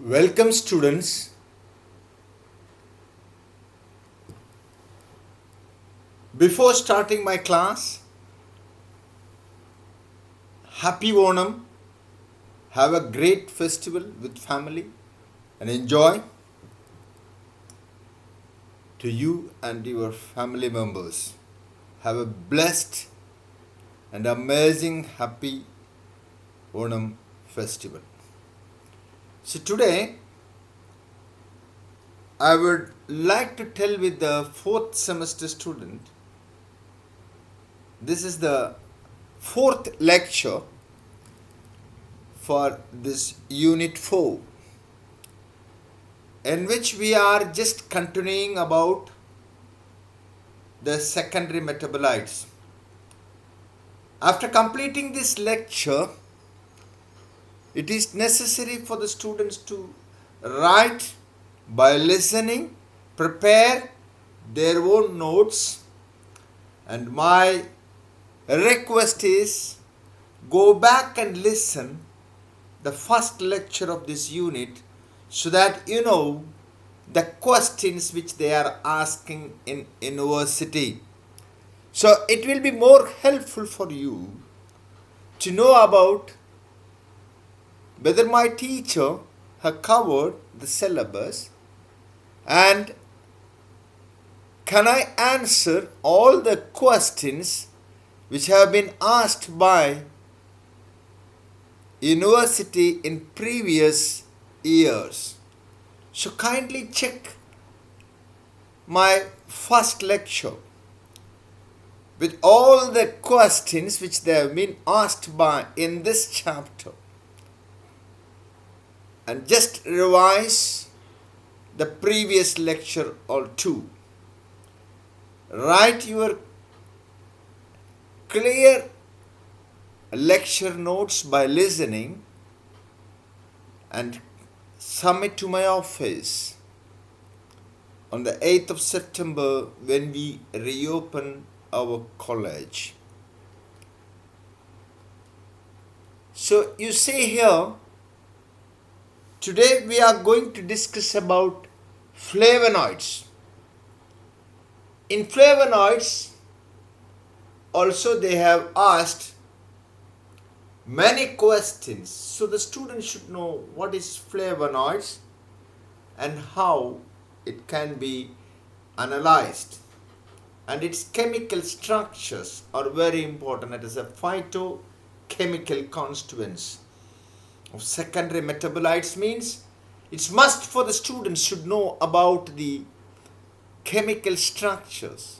Welcome students. Before starting my class, happy Onam. Have a great festival with family and enjoy to you and your family members. Have a blessed and amazing happy Onam festival. So today I would like to tell with the fourth semester student. This is the fourth lecture for this unit 4, in which we are just continuing about the secondary metabolites. After completing this lecture, it is necessary for the students to write by listening, prepare their own notes, and my request is go back and listen the first lecture of this unit so that you know the questions which they are asking in university. So it will be more helpful for you to know about whether my teacher has covered the syllabus and can I answer all the questions which have been asked by university in previous years. So kindly check my first lecture with all the questions which they have been asked by in this chapter, and just revise the previous lecture or two. Write your clear lecture notes by listening and submit to my office on the 8th of September when we reopen our college. So you see here, today we are going to discuss about flavonoids. In flavonoids, also they have asked many questions. So the student should know what is flavonoids and how it can be analyzed. And its chemical structures are very important. It is a phytochemical constituents of secondary metabolites, means it's must for the students should know about the chemical structures.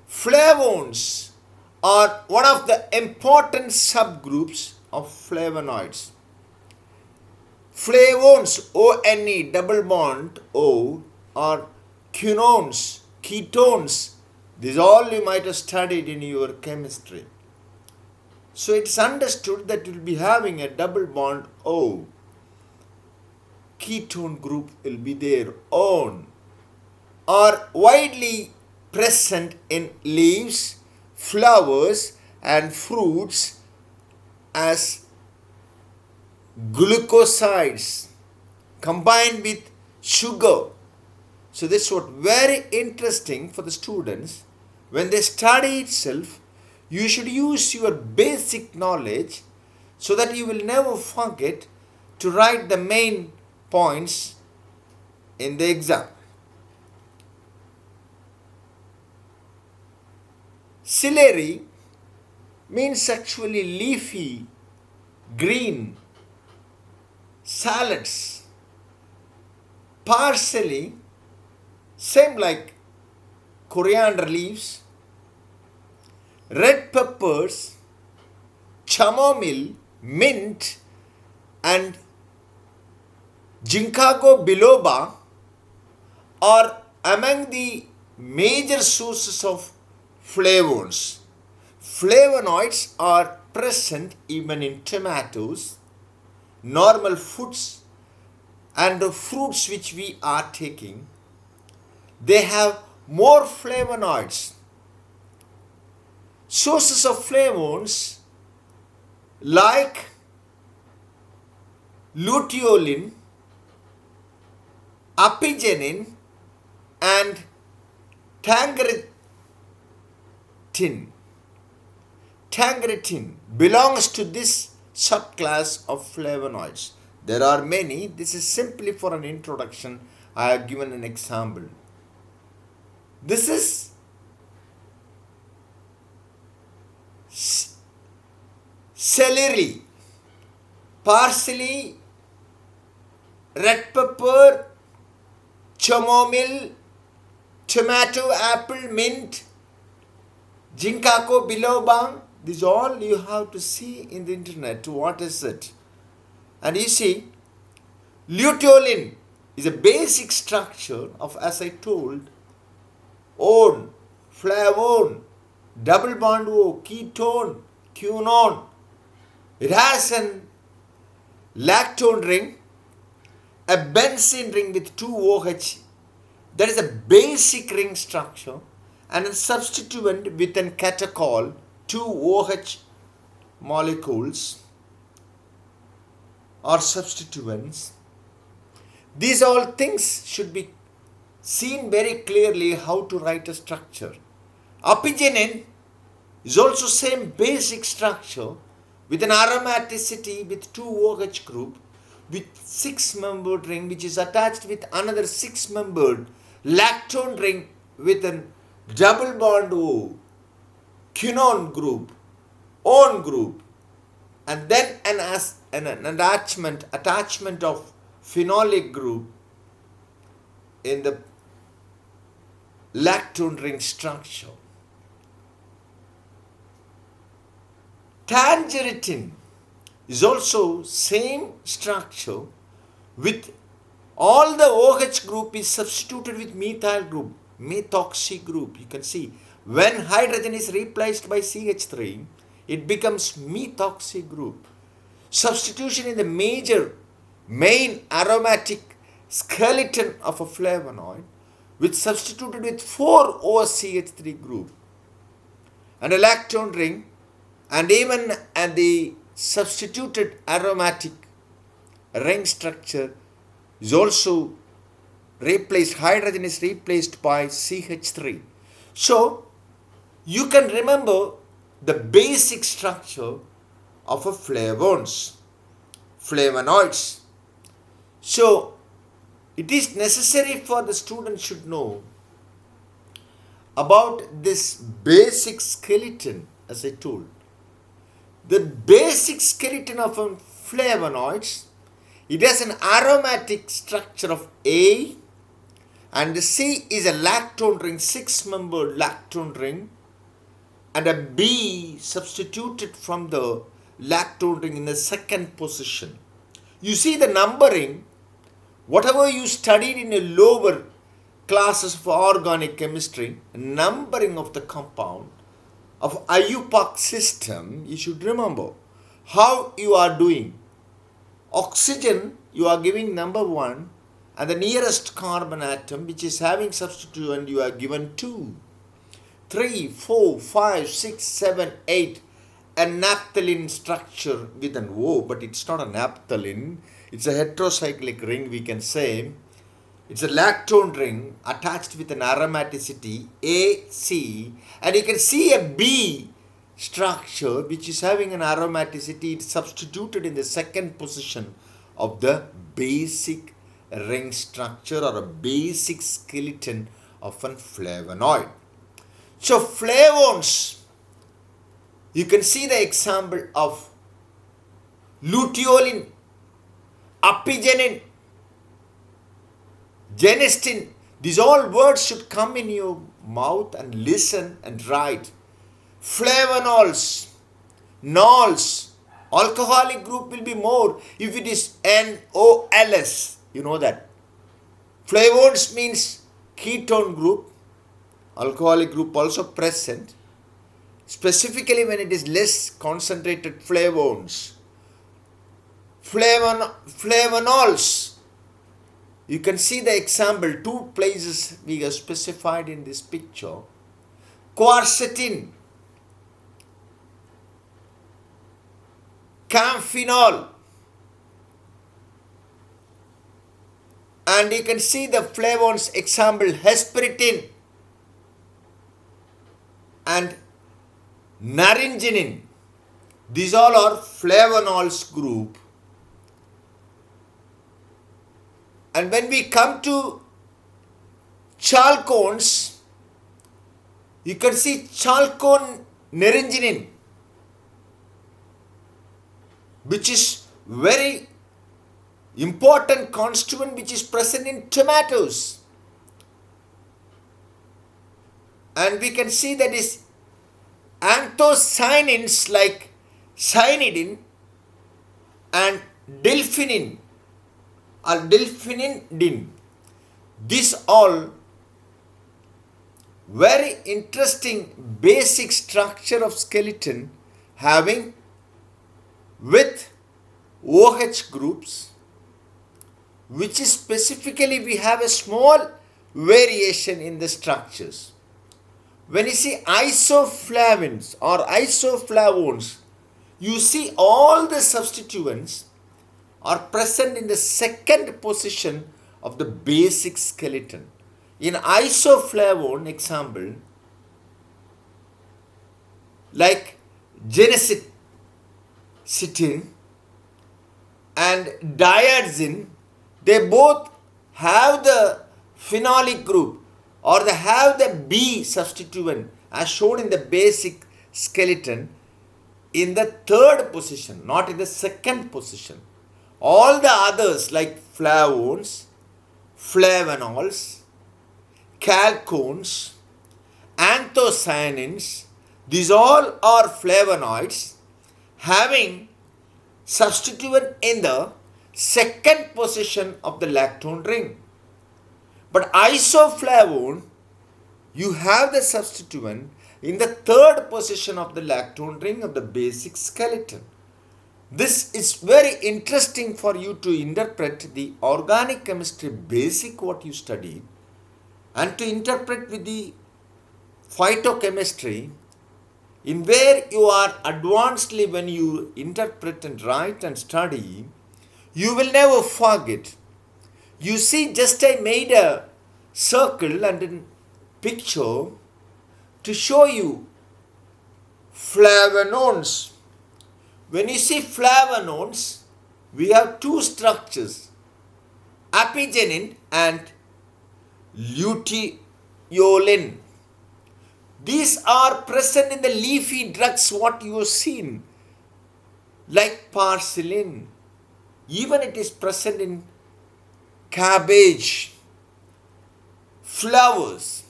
Flavones are one of the important subgroups of flavonoids. Flavones, O-N-E, double bond O, are quinones, ketones. These all you might have studied in your chemistry. So it's understood that you will be having a double bond O. Ketone group will be there on, are widely present in leaves, flowers and fruits as glucosides combined with sugar. So this was very interesting for the students. When they study itself, you should use your basic knowledge so that you will never forget to write the main points in the exam. Celery means actually leafy, green, salads. Parsley, same like coriander leaves. Red peppers, chamomile, mint and ginkgo biloba are among the major sources of flavones. Flavonoids are present even in tomatoes, normal foods and the fruits which we are taking. They have more flavonoids. Sources of flavones like Luteolin, apigenin and tangeritin. Tangeritin belongs to this subclass of flavonoids. There are many. This is simply for an introduction. I have given an example. This is celery, parsley, red pepper, chamomile, tomato, apple, mint, ginkgo, biloba. This all you have to see in the internet. What is it? And you see, Luteolin is a basic structure of, as I told, one, flavone, double bond O, ketone, quinone. It has an lactone ring, a benzene ring with 2 OH. That is a basic ring structure, and a substituent with an catechol, 2 OH molecules or substituents. These all things should be seen very clearly how to write a structure. Apigenin is also same basic structure with an aromaticity with 2 OH group with 6-membered ring, which is attached with another 6-membered lactone ring with a double bond O, quinone group, one group, and then an attachment of phenolic group in the lactone ring structure. Tangeritin is also same structure with all the OH group is substituted with methyl group, methoxy group. You can see when hydrogen is replaced by CH3, it becomes methoxy group. Substitution in the main aromatic skeleton of a flavonoid which substituted with 4 OCH3 group and a lactone ring, and even at the substituted aromatic ring structure is also replaced, hydrogen is replaced by CH3. So you can remember the basic structure of a flavonoids. So it is necessary for the student should know about this basic skeleton, as I told. The basic skeleton of a flavonoids, it has an aromatic structure of A, and the C is a lactone ring, 6-membered lactone ring, and a B substituted from the lactone ring in the second position. You see the numbering, whatever you studied in a lower classes of organic chemistry, numbering of the compound of IUPAC system, you should remember how you are doing. Oxygen, you are giving number 1, and the nearest carbon atom which is having substituent, you are given 2, 3, 4, 5, 6, 7, 8. A naphthalene structure with an O, but it's not a naphthalene. It's a heterocyclic ring, we can say. It's a lactone ring attached with an aromaticity AC, and you can see a B structure which is having an aromaticity. It's substituted in the second position of the basic ring structure or a basic skeleton of a flavonoid. So flavones, you can see the example of Luteolin, apigenin, genestin. These all words should come in your mouth and listen and write. Flavonols, nols, alcoholic group will be more if it is NOLS. You know that. Flavones means ketone group, alcoholic group also present. Specifically when it is less concentrated flavones. Flavonols. You can see the example, 2 places we have specified in this picture. Quercetin, camphenol, And you can see the flavones example hesperinin and naringenin. These all are flavonols group. And when we come to chalcones, you can see chalconaringenin, which is very important constituent which is present in tomatoes. And we can see that is anthocyanins like cyanidin and delphinidin or delphinidin. These all very interesting basic structure of skeleton having with OH groups, which is specifically we have a small variation in the structures. When you see isoflavones or isoflavones, you see all the substituents are present in the second position of the basic skeleton. In isoflavone example, like genecytin and diazin, they both have the phenolic group or they have the B substituent as shown in the basic skeleton in the third position, not in the second position. All the others like flavones, flavonols, chalcones, anthocyanins, these all are flavonoids having substituent in the second position of the lactone ring. But isoflavone, you have the substituent in the third position of the lactone ring of the basic skeleton. This is very interesting for you to interpret the organic chemistry basic what you studied and to interpret with the phytochemistry in where you are advancedly when you interpret and write and study, you will never forget. You see, just I made a circle and a picture to show you flavonones. When you see flavonones, we have two structures, apigenin and luteolin. These are present in the leafy drugs what you have seen, like parsley. Even it is present in cabbage, flowers.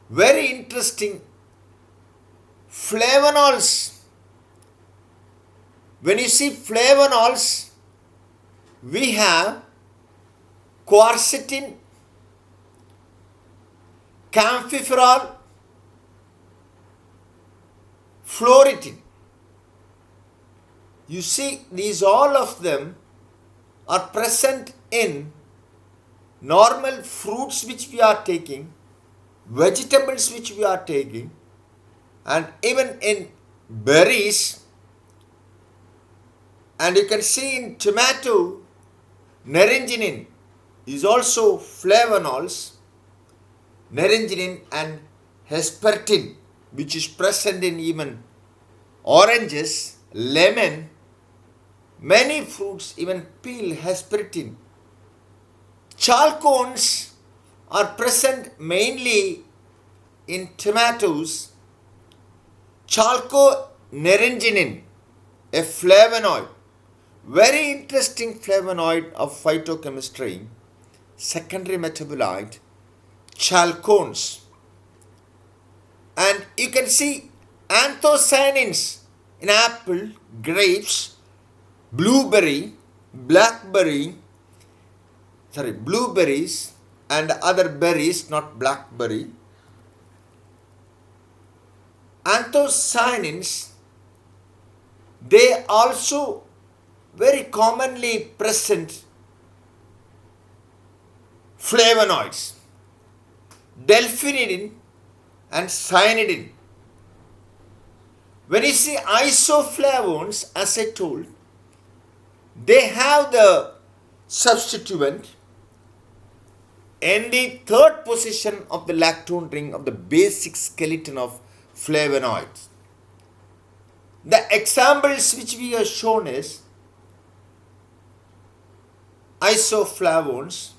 Very interesting. Flavonols. When you see flavonols, we have quercetin, camphorol, floritin. You see, these all of them are present in normal fruits which we are taking, vegetables which we are taking, and even in berries. And you can see in tomato, naringenin is also flavonols, naringenin and hesperinin, which is present in even oranges, lemon, many fruits, even peel, hesperinin. Chalcones are present mainly in tomatoes. Chalconaringenin, a flavonoid, very interesting flavonoid of phytochemistry, secondary metabolite, chalcones. And you can see anthocyanins in apple, grapes, blueberries and other berries, not blackberry. Anthocyanins, they also very commonly present flavonoids, delphinidin and cyanidin. When you see isoflavones, as I told, they have the substituent in the third position of the lactone ring of the basic skeleton of flavonoids. The examples which we have shown is isoflavones,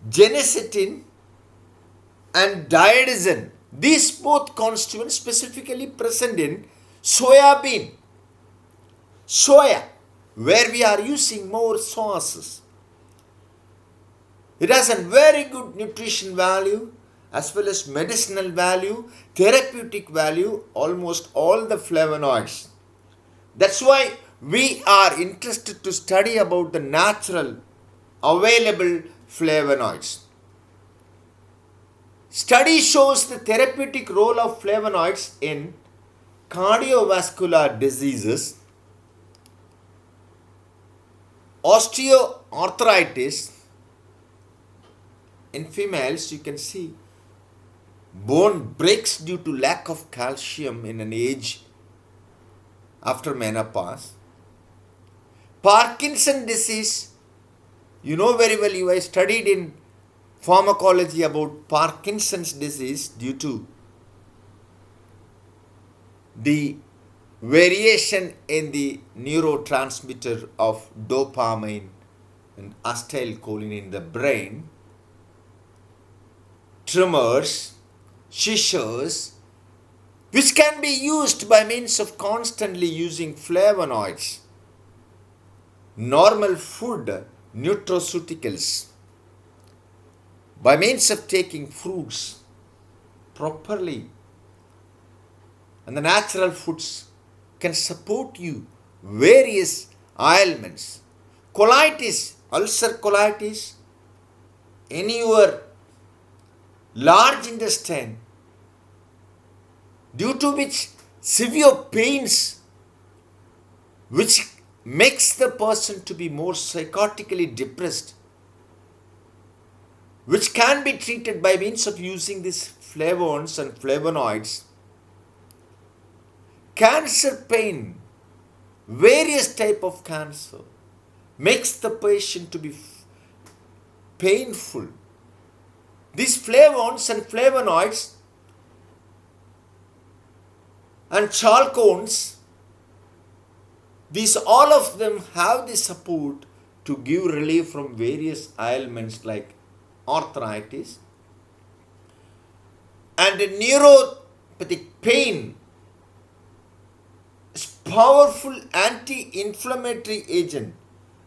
genistein and diadazine. These both constituents specifically present in soya, where we are using more sauces. It has a very good nutrition value as well as medicinal value, therapeutic value, almost all the flavonoids. That's why we are interested to study about the natural available flavonoids. Study shows the therapeutic role of flavonoids in cardiovascular diseases, osteoarthritis. In females, you can see bone breaks due to lack of calcium in an age after menopause. Parkinson disease, you know very well, you have studied in pharmacology about Parkinson's disease due to the variation in the neurotransmitter of dopamine and acetylcholine in the brain. Tremors, seizures, which can be used by means of constantly using flavonoids, normal food, nutraceuticals, by means of taking fruits properly, and the natural foods can support you various ailments. Colitis, ulcer colitis, in your large intestine, due to which severe pains, which makes the person to be more psychotically depressed, which can be treated by means of using these flavones and flavonoids. Cancer pain, various type of cancer, makes the patient to be painful. These flavones and flavonoids and chalcones, these all of them have the support to give relief from various ailments like arthritis and neuropathic pain. Is powerful anti-inflammatory agent,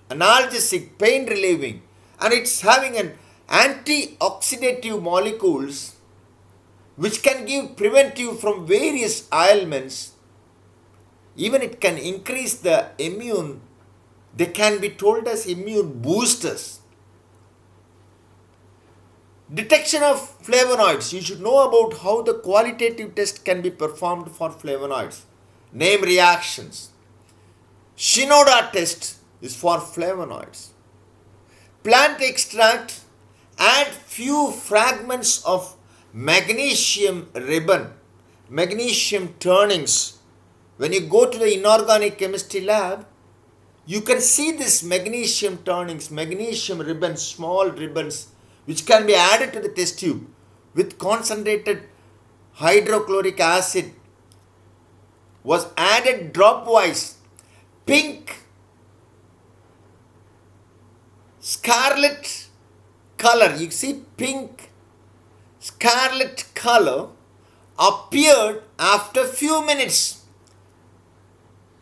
analgesic, pain relieving, and it's having an antioxidative molecules which can give preventive from various ailments. Even it can increase the immune. They can be told as immune boosters. Detection of flavonoids. You should know about how the qualitative test can be performed for flavonoids. Name reactions. Shinoda test is for flavonoids. Plant extract, add few fragments of magnesium ribbon, magnesium turnings. When you go to the inorganic chemistry lab, you can see this magnesium turnings, magnesium ribbons, small ribbons, which can be added to the test tube with concentrated hydrochloric acid was added dropwise. Pink, scarlet color, you see pink, scarlet color appeared after few minutes,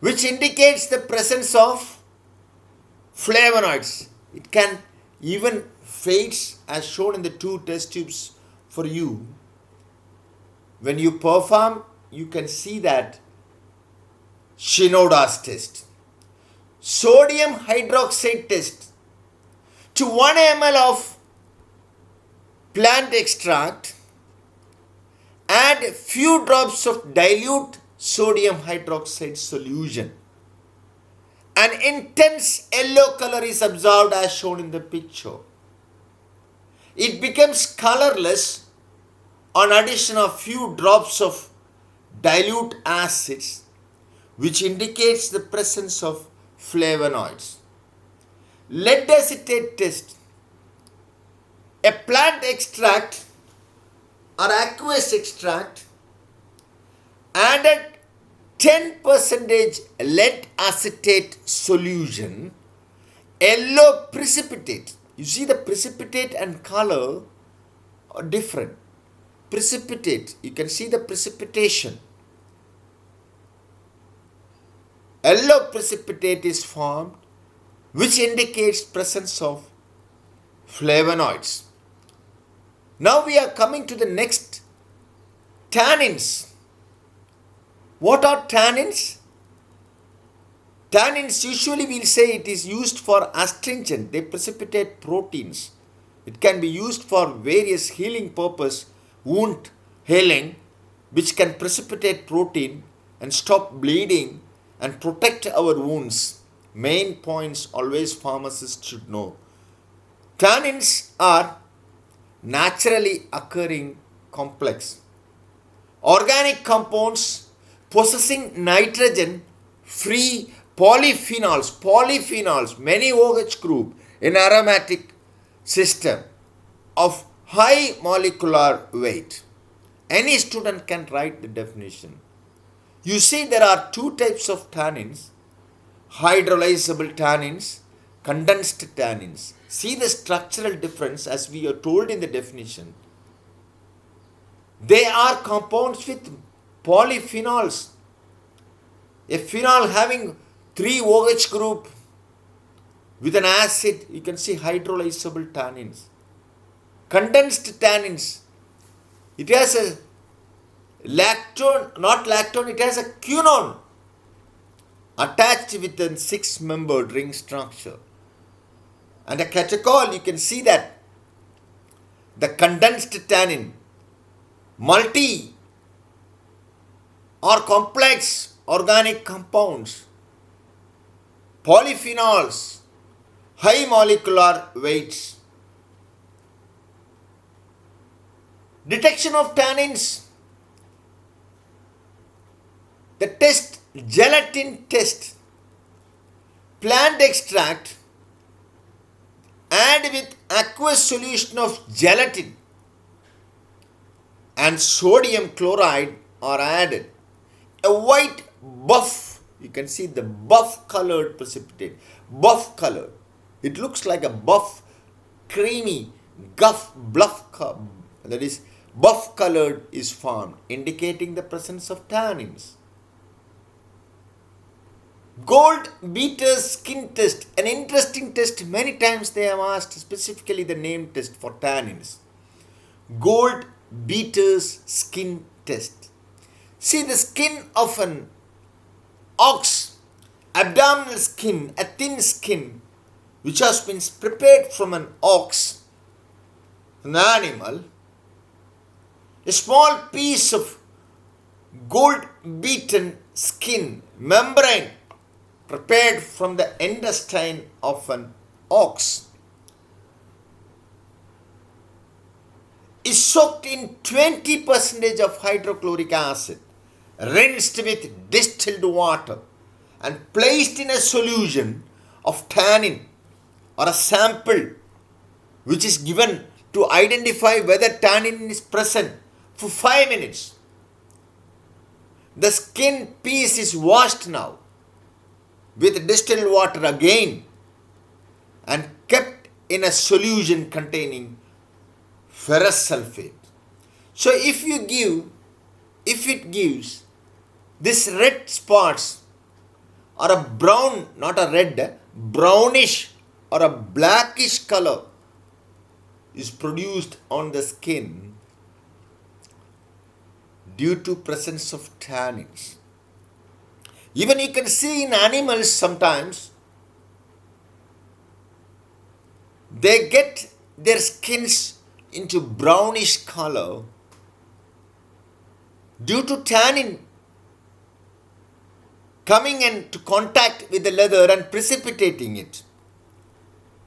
which indicates the presence of flavonoids. It can even fades as shown in the two test tubes for you. When you perform, you can see that Shinoda's test. Sodium hydroxide test. To 1 ml of plant extract, add few drops of dilute sodium hydroxide solution. An intense yellow color is observed as shown in the picture. It becomes colorless on addition of few drops of dilute acids, which indicates the presence of flavonoids. lead acetate test. A plant extract or aqueous extract added 10% lead acetate solution, yellow precipitate. You see the precipitate and color are different. Precipitate, you can see the precipitation. Yellow precipitate is formed, which indicates presence of flavonoids. Now we are coming to the next, tannins. What are tannins? Tannins, usually we'll say it is used for astringent. They precipitate proteins. It can be used for various healing purpose, wound healing, which can precipitate protein and stop bleeding and protect our wounds. Main points always pharmacists should know. Tannins are naturally occurring complex organic compounds possessing nitrogen-free polyphenols, many OH group in aromatic system of high molecular weight. Any student can write the definition. You see there are two types of tannins, hydrolyzable tannins, condensed tannins. See the structural difference as we are told in the definition. They are compounds with polyphenols. A phenol having 3 OH group with an acid, you can see hydrolyzable tannins. Condensed tannins, it has a lactone, it has a quinone attached with a 6-membered ring structure. And a catechol, you can see that the condensed tannin, multi or complex organic compounds, polyphenols, high molecular weights. Detection of tannins. The test, gelatin test. Plant extract, add with aqueous solution of gelatin and sodium chloride are added. A white buff, you can see the buff colored precipitate, buff colored. It looks like a buff, creamy, buff colored is formed, indicating the presence of tannins. Gold beater skin test, an interesting test. Many times they have asked specifically the name test for tannins. Gold beater's skin test. See the skin of an ox, abdominal skin, a thin skin, which has been prepared from an ox, an animal. A small piece of gold beaten skin, membrane, prepared from the intestine of an ox, is soaked in 20% of hydrochloric acid, rinsed with distilled water and placed in a solution of tannin or a sample which is given to identify whether tannin is present for 5 minutes. The skin piece is washed now with distilled water again and kept in a solution containing ferrous sulfate. So if it gives this red spots or a brown, not a red, brownish or a blackish color is produced on the skin due to presence of tannins. Even you can see in animals sometimes, they get their skins into brownish color due to tannin coming into contact with the leather and precipitating it.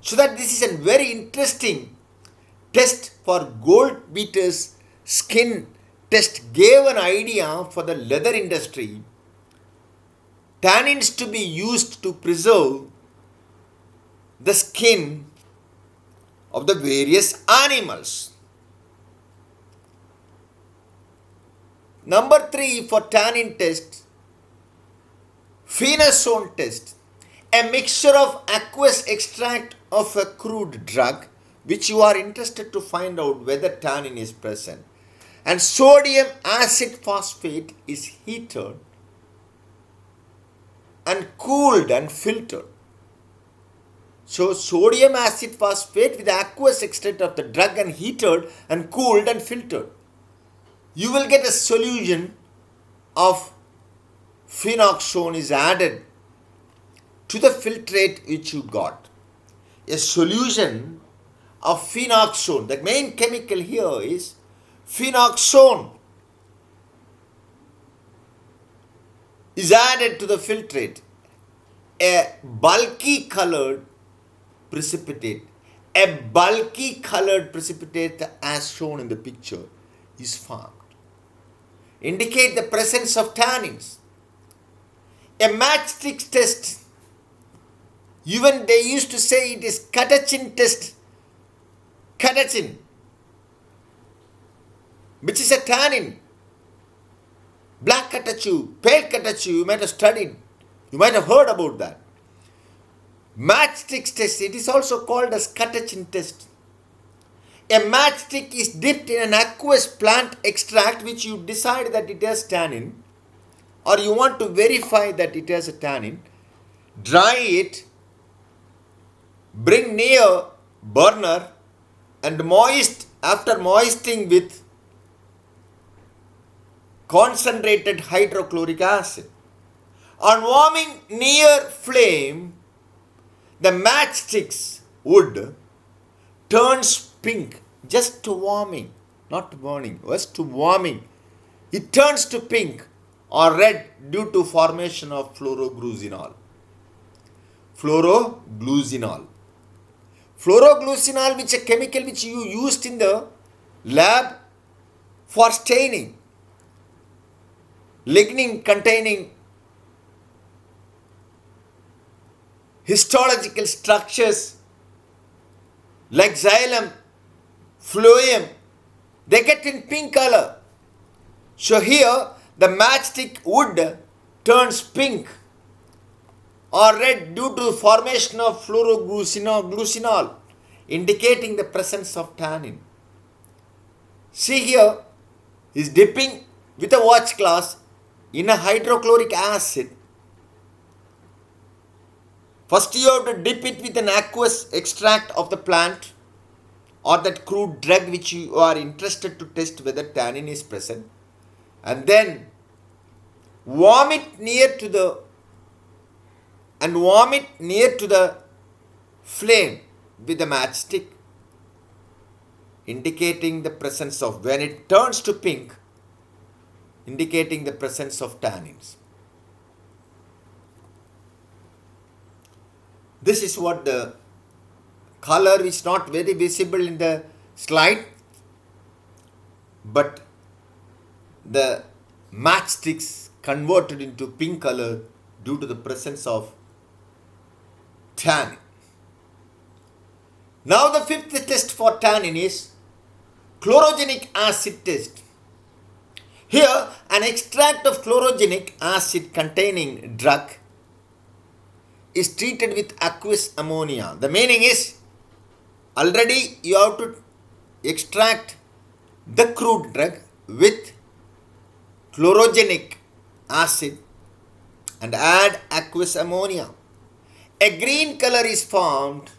So that this is a very interesting test for gold beater's skin test, gave an idea for the leather industry. Tannins to be used to preserve the skin of the various animals. Number 3 for tannin test, phenazone test, a mixture of aqueous extract of a crude drug which you are interested to find out whether tannin is present, and sodium acid phosphate is heated and cooled and filtered. So sodium acid phosphate with aqueous extract of the drug and heated and cooled and filtered. You will get a solution of phenoxone is added to the filtrate which you got. A solution of phenoxone, the main chemical here is phenoxone, is added to the filtrate. A bulky colored precipitate, as shown in the picture is formed. Indicate the presence of tannins. A matchstick test, even they used to say it is catechin test, catechin, which is a tannin. Black catechu, pale catechu, you might have studied, you might have heard about that. Matchstick test, it is also called as catechin test. A matchstick is dipped in an aqueous plant extract which you decide that it has tannin, or you want to verify that it has a tannin. Dry it, bring near burner and after moistening with concentrated hydrochloric acid. On warming near flame, the matchstick's wood turns pink, just to warming, not burning, just to warming. It turns to pink or red due to formation of fluoroglucinol. Fluoroglucinol, which is a chemical which you used in the lab for staining. Lignin containing histological structures like xylem, phloem, they get in pink color. So here the matchstick wood turns pink or red due to formation of fluoroglucinol, indicating the presence of tannin. See here, is dipping with a watch glass in a hydrochloric acid. First you have to dip it with an aqueous extract of the plant or that crude drug which you are interested to test whether tannin is present, and then warm it near to the flame with a matchstick, indicating the presence of, when it turns to pink, indicating the presence of tannins. This is what the color is not very visible in the slide, but the matchsticks converted into pink color due to the presence of tannin. Now the fifth test for tannin is chlorogenic acid test. Here an extract of chlorogenic acid containing drug is treated with aqueous ammonia. The meaning is, already you have to extract the crude drug with chlorogenic acid and add aqueous ammonia. A green color is formed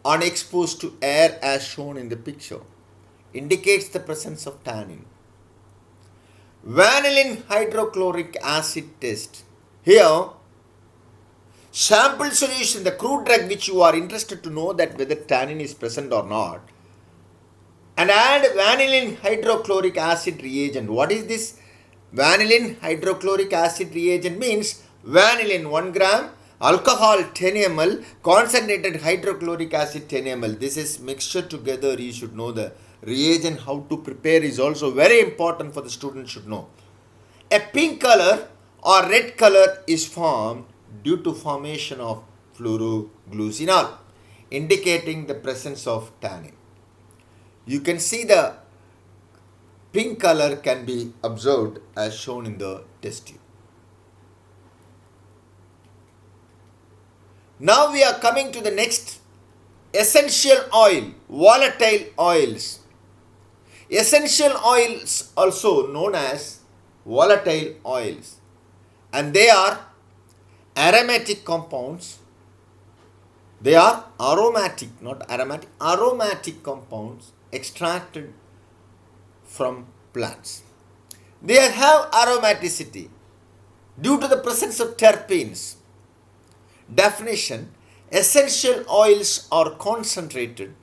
on exposed to air as shown in the picture. Indicates the presence of tannin. Vanillin hydrochloric acid test. Here, sample solution, the crude drug which you are interested to know that whether tannin is present or not, and add vanillin hydrochloric acid reagent. What is this vanillin hydrochloric acid reagent? Means vanillin 1 gram, alcohol 10 ml, concentrated hydrochloric acid 10 ml. This is mixture together. You should know the reagent, how to prepare is also very important for the student should know. A pink color or red color is formed due to formation of fluoroglucinol, indicating the presence of tannin. You can see the pink color can be observed as shown in the test tube. Now we are coming to the next, essential oil, volatile oils. Essential oils also known as volatile oils, and they are aromatic compounds. They are aromatic, not aromatic, aromatic compounds extracted from plants. They have aromaticity due to the presence of terpenes. Definition: essential oils are concentrated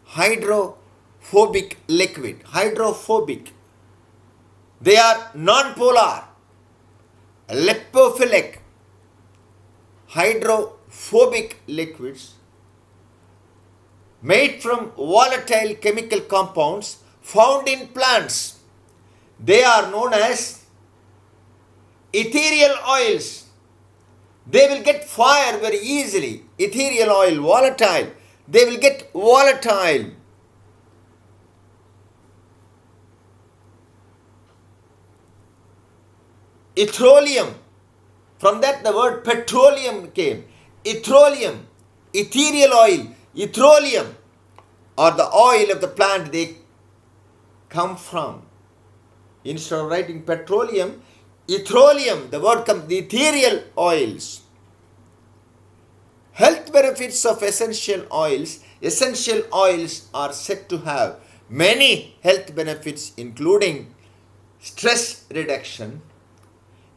hydrophobic liquid. Hydrophobic. They are non-polar, lipophilic, hydrophobic liquids made from volatile chemical compounds found in plants. They are known as ethereal oils. They will get fire very easily. Ethereal oil, volatile. They will get volatile. Petroleum. From that the word petroleum came. Petroleum, ethereal oil, petroleum, or the oil of the plant they come from. Instead of writing petroleum, petroleum, the word comes, the ethereal oils. Health benefits of essential oils. Essential oils are said to have many health benefits, including stress reduction,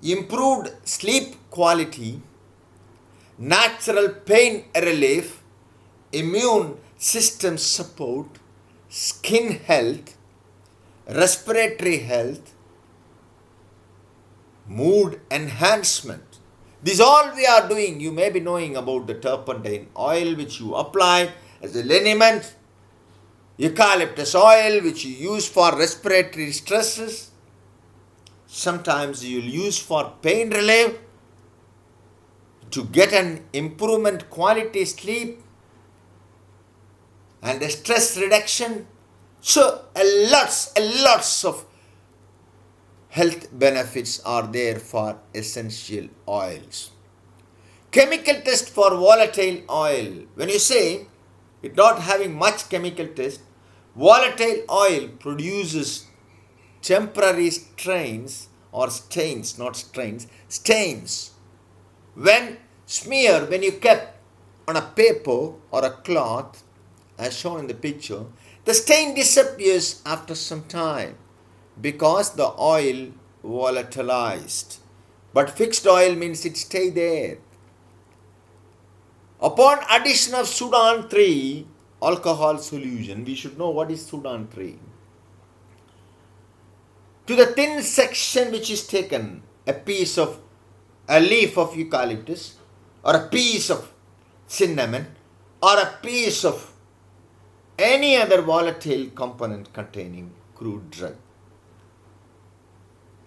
improved sleep quality, natural pain relief, immune system support, skin health, respiratory health, mood enhancement. This all we are doing. You may be knowing about the turpentine oil which you apply as a liniment, eucalyptus oil which you use for respiratory stresses. Sometimes you will use for pain relief, to get an improvement quality sleep and the stress reduction. So lots of health benefits are there for essential oils. Chemical test for volatile oil. When you say it not having much chemical test, volatile oil produces temporary stains or stains, not strains, stains. When you kept on a paper or a cloth, as shown in the picture, the stain disappears after some time because the oil volatilized. But fixed oil means it stay there. Upon addition of Sudan 3 alcohol solution, we should know what is Sudan 3. To the thin section which is taken, a leaf of eucalyptus, or a piece of cinnamon, or a piece of any other volatile component containing crude drug.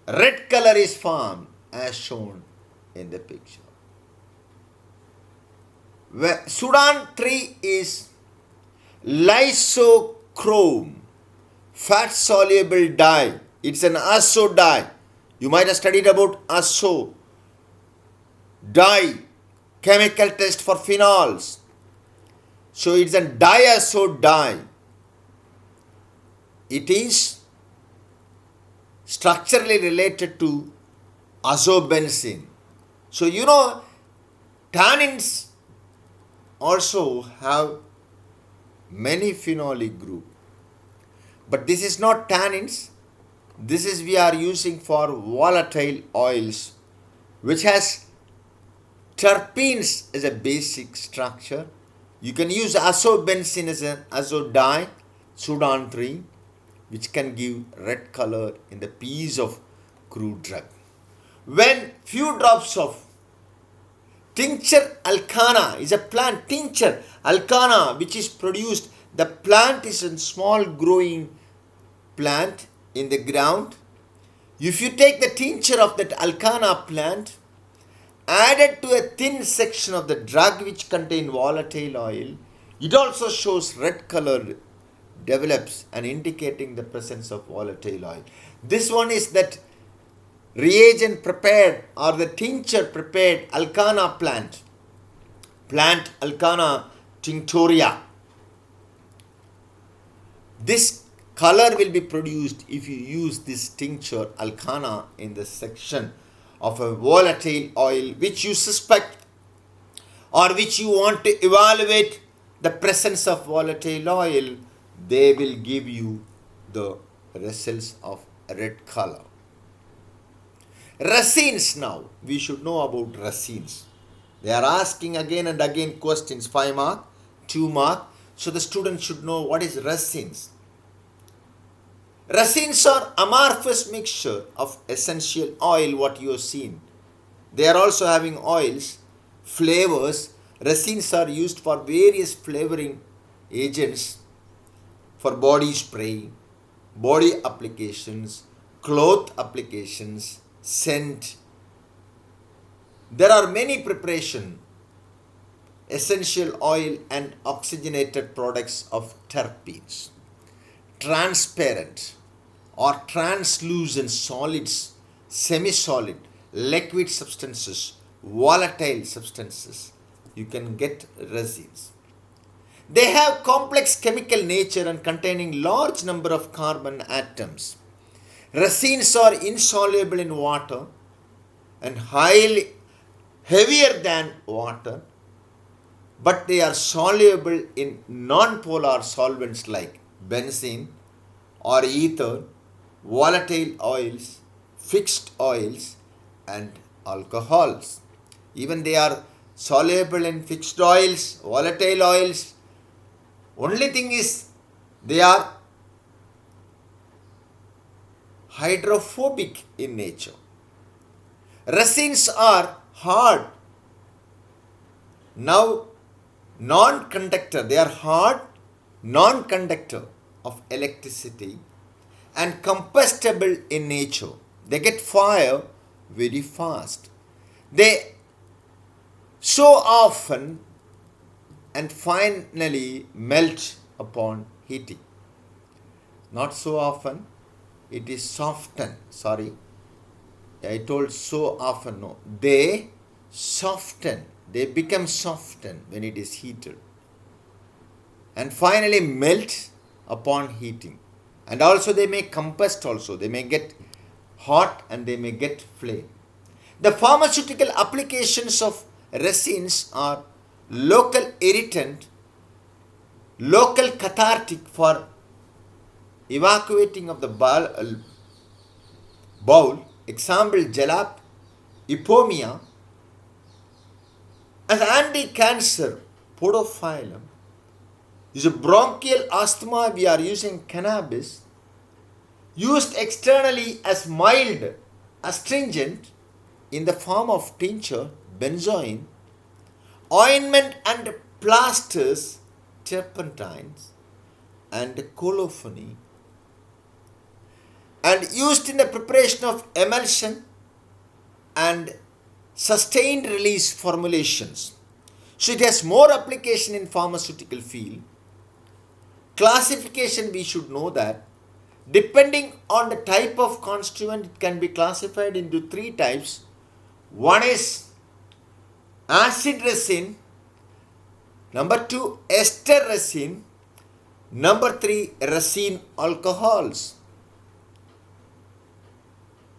Red color is formed as shown in the picture. Sudan 3 is lysochrome, fat soluble dye. It's an azo dye. You might have studied about azo dye, chemical test for phenols. So it's a diazo dye. It is structurally related to azobenzene. So tannins also have many phenolic group. But this is not tannins. This is we are using for volatile oils, which has terpenes as a basic structure. You can use azobenzene as an azo dye, Sudan 3, which can give red color in the piece of crude drug. When few drops of tincture alcana is a plant, tincture alcana which is produced, the plant is a small growing plant in the ground. If you take the tincture of that alcana plant added to a thin section of the drug which contain volatile oil, it also shows red color develops and indicating the presence of volatile oil. This one is that reagent prepared or the tincture prepared Alcana plant Alcana tinctoria. This color will be produced if you use this tincture Alcana in the section of a volatile oil which you suspect or which you want to evaluate the presence of volatile oil. They will give you the results of red color. Resins now. We should know about resins. They are asking again and again questions, 5 mark, 2 mark. So the student should know what is resins. Resins are amorphous mixture of essential oil, what you have seen. They are also having oils, flavors. Resins are used for various flavoring agents, for body spray, body applications, cloth applications, scent. There are many preparation, essential oil and oxygenated products of terpenes. Transparent or translucent solids, semi-solid, liquid substances, volatile substances. You can get resins. They have complex chemical nature and containing large number of carbon atoms. Resins are insoluble in water and highly heavier than water, but they are soluble in non-polar solvents like benzene or ether, volatile oils, fixed oils and alcohols. Even they are soluble in fixed oils, volatile oils. Only thing is they are hydrophobic in nature. Resins are hard. Now non-conductor. They are hard, non-conductor of electricity and combustible in nature. They get fire very fast. They so often and finally melt upon heating. Not so often, it is soften. Sorry, I told so often, no. They soften. They become softened when it is heated. And finally melt upon heating. And also they may combust also. They may get hot and they may get flame. The pharmaceutical applications of resins are local irritant, local cathartic for evacuating of the bowel, example jalap, hypomia, as anti-cancer, podophyllum, is a bronchial asthma. We are using cannabis, used externally as mild astringent in the form of tincture, benzoin, ointment and plasters, turpentines and colophony, and used in the preparation of emulsion and sustained release formulations. So it has more application in pharmaceutical field. Classification, we should know that depending on the type of constituent, it can be classified into 3 types. One is acid resin, number 2 ester resin, number 3 resin alcohols.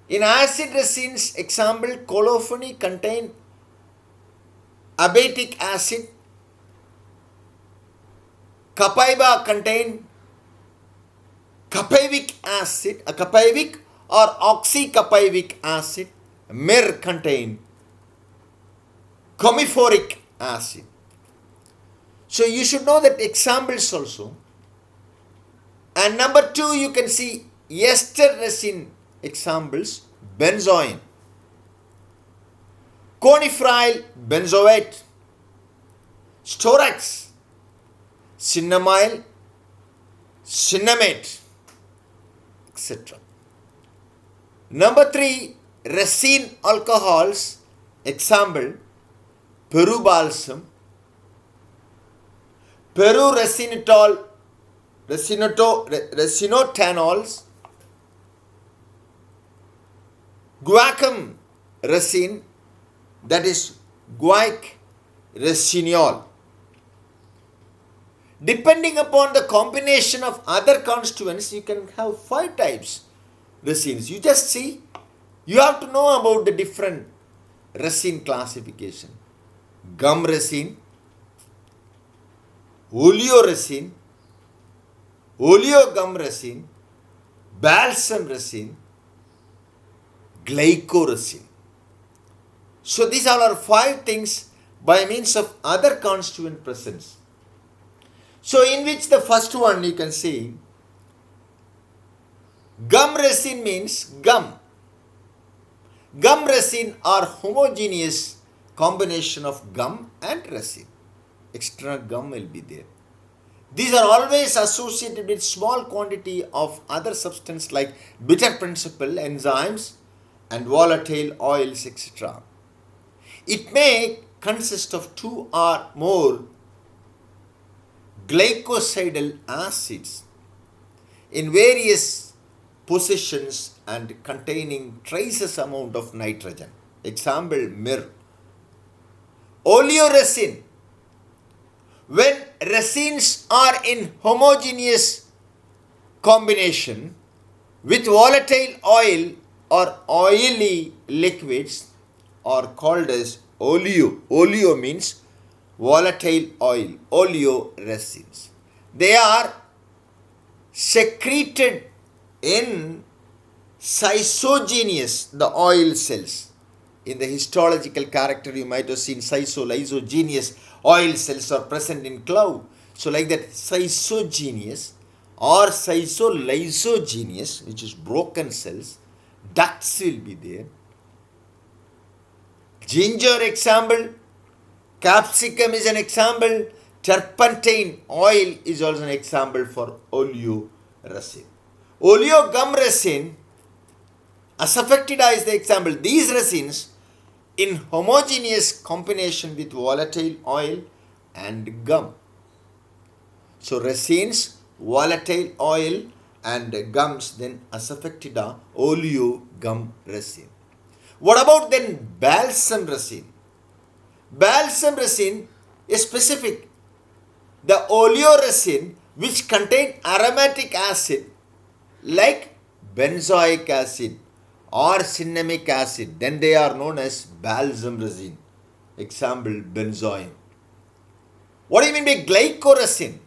In acid resins, example colophony contain abatic acid, copaiba contain capavic acid, capavic or oxycapavic acid, myrrh contain comiphoric acid. So you should know that examples also. And number 2, you can see ester resin examples, benzoin, coniferyl benzoate, storax, cinnamyl, cinnamate, etc. Number 3, resin alcohols, Example, Peru balsam, Peru resinotanols, guaiacum resin, that is guaic resinol. Depending upon the combination of other constituents, you can have 5 types resins. You just see, you have to know about the different resin classification. Gum resin, oleoresin, oleogum resin, balsam resin, glycoresin. So these all are 5 things by means of other constituent presence. So in which the first one you can see, gum resin means gum. Gum resin are homogeneous combination of gum and resin. Extra gum will be there. These are always associated with small quantity of other substance like bitter principle, enzymes and volatile oils, etc. It may consist of 2 or more glycosidal acids in various positions and containing traces amount of nitrogen. Example, myrrh. Oleoresin. When resins are in homogeneous combination with volatile oil or oily liquids are called as oleo. Oleo means volatile oil, oleoresins. They are secreted in cystogeneous, the oil cells. In the histological character, you might have seen lysogenous oil cells are present in cloud. So like that, cystogeneous or lysogenous, which is broken cells, ducts will be there. Ginger example, capsicum is an example, turpentine oil is also an example for oleoresin. Oleogum resin, asafoetida is the example. These resins in homogeneous combination with volatile oil and gum. So resins, volatile oil and gums, then asafoetida, oleogum resin. What about then balsam resin? Balsam resin is specific. The oleoresin which contain aromatic acid like benzoic acid or cinnamic acid, then they are known as balsam resin. Example, benzoin. What do you mean by glycoresin?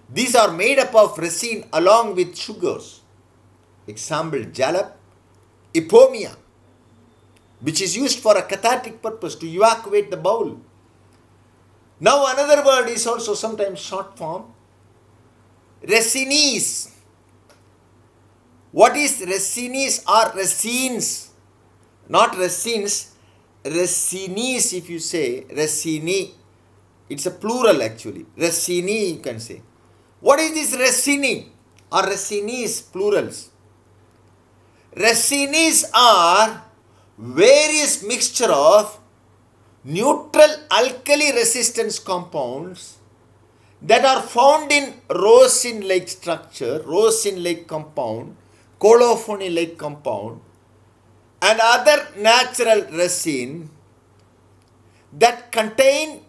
These are made up of resin along with sugars. Example, jalap, ipomia, which is used for a cathartic purpose to evacuate the bowel. Now another word is also sometimes short form, resines. What is resines or resins? Not resins, resines if you say, resini. It's a plural actually. Resini you can say. What is this resini or resines plurals? Resines are various mixture of neutral alkali resistance compounds that are found in rosin-like structure, rosin-like compound, colophony-like compound and other natural resin that contain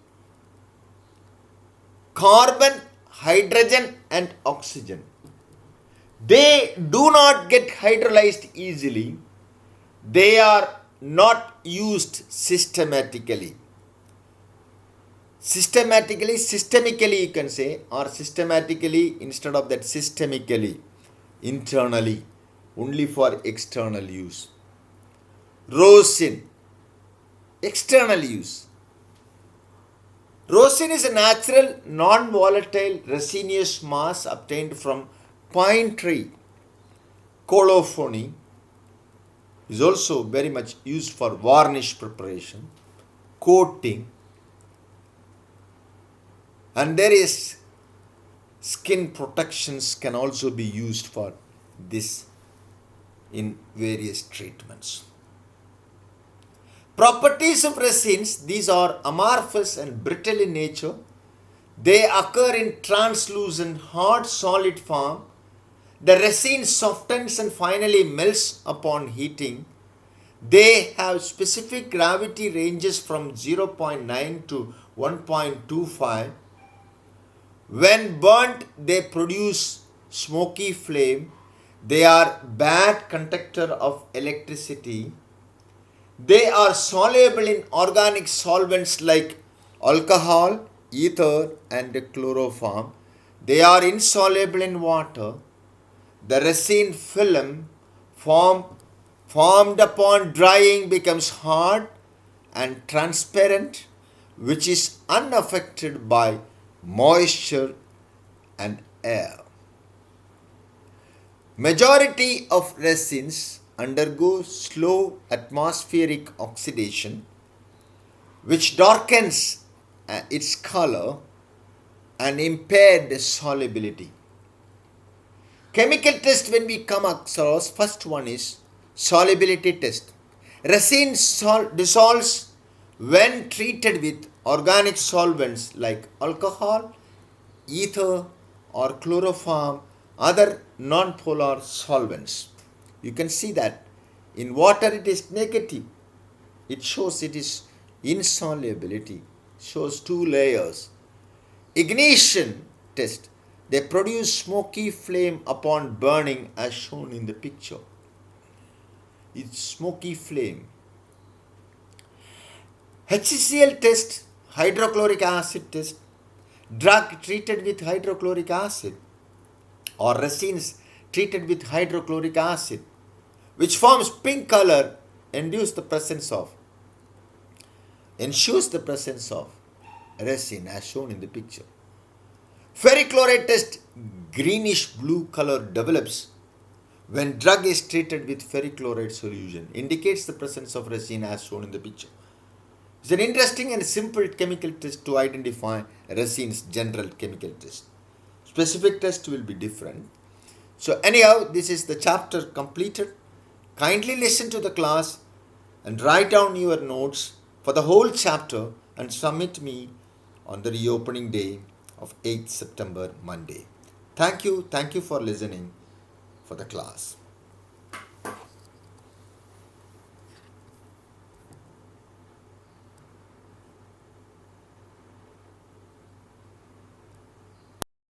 carbon, hydrogen and oxygen. They do not get hydrolyzed easily. They are not used systematically. Systemically you can say, or systematically instead of that systemically, internally, only for external use. Rosin, external use. Rosin is a natural non-volatile resinous mass obtained from pine tree. Colophony is also very much used for varnish preparation, coating, and there is skin protections can also be used for this in various treatments. Properties of resins, these are amorphous and brittle in nature. They occur in translucent hard solid form. The resin softens and finally melts upon heating. They have specific gravity ranges from 0.9 to 1.25. When burnt, they produce smoky flame. They are bad conductor of electricity. They are soluble in organic solvents like alcohol, ether, and chloroform. They are insoluble in water. The resin film formed upon drying becomes hard and transparent, which is unaffected by moisture and air. Majority of resins undergo slow atmospheric oxidation, which darkens its color and impaired solubility. Chemical test, when we come across, first one is solubility test. Resin dissolves when treated with organic solvents like alcohol, ether, or chloroform, other non-polar solvents. You can see that in water it is negative. It shows it is insolubility. Shows two layers. Ignition test. They produce smoky flame upon burning as shown in the picture. It's smoky flame. HCl test, hydrochloric acid test. Drug treated with hydrochloric acid or resins treated with hydrochloric acid, which forms pink color, ensures the presence of resin as shown in the picture. Ferrichlorate test, greenish blue color develops when drug is treated with ferrichlorate solution, indicates the presence of resin as shown in the picture. It's an interesting and simple chemical test to identify resins, general chemical test. Specific test will be different. So anyhow, this is the chapter completed. Kindly listen to the class and write down your notes for the whole chapter and submit me on the reopening day of 8th September, Monday. Thank you for listening for the class.